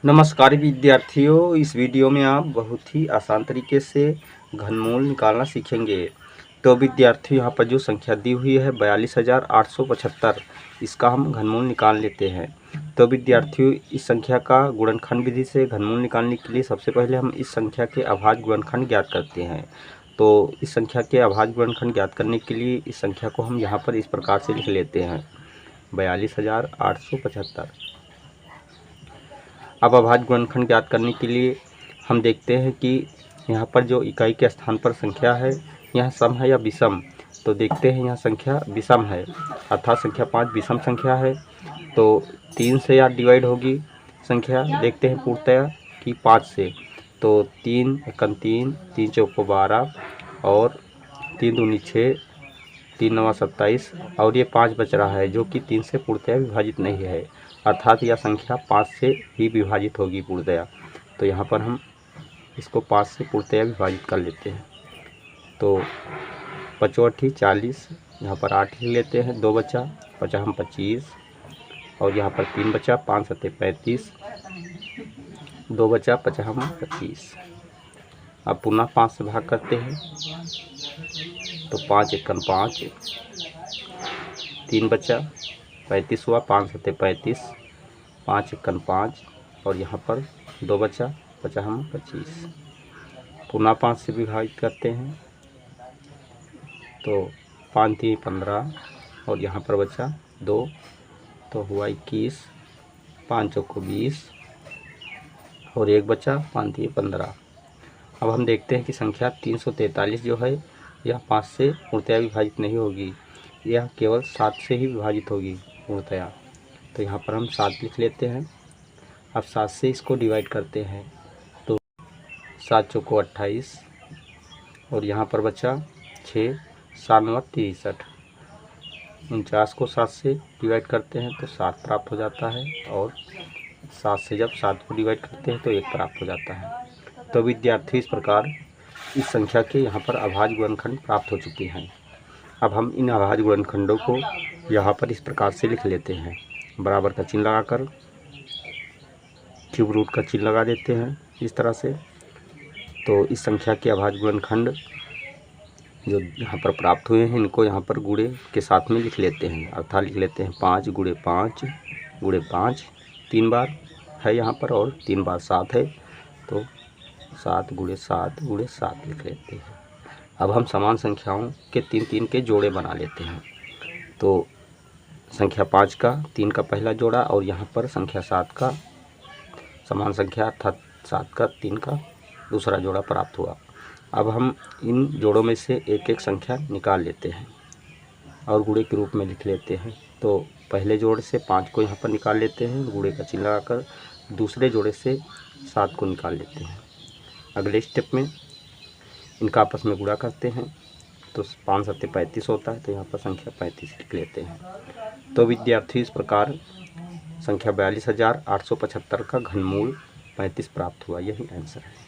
नमस्कार विद्यार्थियों, इस वीडियो में आप बहुत ही आसान तरीके से घनमूल निकालना सीखेंगे। तो विद्यार्थियों, यहाँ पर जो संख्या दी हुई है 42,875, इसका हम घनमूल निकाल लेते हैं। तो विद्यार्थियों, इस संख्या का गुणनखंड विधि से घनमूल निकालने के लिए सबसे पहले हम इस संख्या के अभाज्य गुणनखंड ज्ञात करते हैं। तो इस संख्या के अभाज्य गुणनखंड ज्ञात करने के लिए इस संख्या को हम यहाँ पर इस प्रकार से लिख लेते हैं, 42,875। अब अभाज्य गुणनखंड ज्ञात करने के लिए हम देखते हैं कि यहाँ पर जो इकाई के स्थान पर संख्या है, यह सम है या विषम। तो देखते हैं, यहाँ संख्या विषम है, अर्थात संख्या 5 विषम संख्या है। तो 3 से या डिवाइड होगी संख्या, देखते हैं पूर्णतया कि 5 से। तो 3 एकम 3, 3 चौको 12 और 3 दूनी 6, 3 नवा 27 और ये 5 बच रहा है जो कि 3 से पूर्णतया विभाजित नहीं है, अर्थात यह संख्या 5 से ही विभाजित होगी पूर्णतया। तो यहाँ पर हम इसको 5 से पूर्णतया विभाजित कर लेते हैं। तो 5 40, यहाँ पर 8 लिख लेते हैं, 2 बचा, 25 और यहाँ पर 3 बचा, 5 सत्ते 35, 2 बचा, 25। अब पुनः 5 से भाग करते हैं, तो 5 एकम 5, 3 बचा, 35 हुआ, 5 सत्ते 35, 5 एकम 5 और यहाँ पर 2 बचा, 25। पुनः 5 से विभाजित करते हैं, तो 5 3 15 और यहाँ पर बचा 2, तो हुआ 21, 5 चौको 20 और 1 बचा, 5 3 15। अब हम देखते हैं कि संख्या 343 जो है, यह 5 से पूर्णतया विभाजित नहीं होगी, यह केवल 7 से ही विभाजित होगी पूर्णतया। तो यहाँ पर हम 7 लिख लेते हैं। अब 7 से इसको डिवाइड करते हैं, तो 7 चौको 28 और यहाँ पर बचा 6, 7 नवा 63, 49 को 7 से डिवाइड करते हैं तो 7 प्राप्त हो जाता है और 7 से जब 7 को डिवाइड करते हैं तो 1 प्राप्त हो जाता है। तो विद्यार्थी, इस प्रकार इस संख्या के यहाँ पर अभाज्य गुणनखंड प्राप्त हो चुके हैं। अब हम इन अभाज्य गुणनखंडों को यहाँ पर इस प्रकार से लिख लेते हैं, बराबर का चिन्ह लगाकर क्यूब रूट का चिन्ह लगा देते हैं इस तरह से। तो इस संख्या के अभाज्य गुणनखंड जो यहाँ पर प्राप्त हुए हैं, इनको यहाँ पर गुणे के साथ में लिख लेते हैं, अर्थात लिख लेते हैं 5 गुणे 5 गुणे 5, 3 बार है यहाँ पर और 3 बार 7 है, तो 7 गुणे 7 गुणे 7 लिख लेते हैं। अब हम समान संख्याओं के 3 के जोड़े बना लेते हैं। तो संख्या 5 का 3 का पहला जोड़ा और यहाँ पर संख्या 7 का समान संख्या अर्थात 7 का 3 का दूसरा जोड़ा प्राप्त हुआ। अब हम इन जोड़ों में से एक एक संख्या निकाल लेते हैं और गुणे के रूप में लिख लेते हैं। तो पहले जोड़े से 5 को यहाँ पर निकाल लेते हैं गुणे का चिन्ह लगाकर, दूसरे जोड़े से 7 को निकाल लेते हैं। अगले स्टेप में इनका आपस में गुणा करते हैं, तो 5 सत्ते 35 होता है, तो यहाँ पर संख्या 35 लिख लेते हैं। तो विद्यार्थी, इस प्रकार संख्या 42,875 का घनमूल 35 प्राप्त हुआ। यही आंसर है।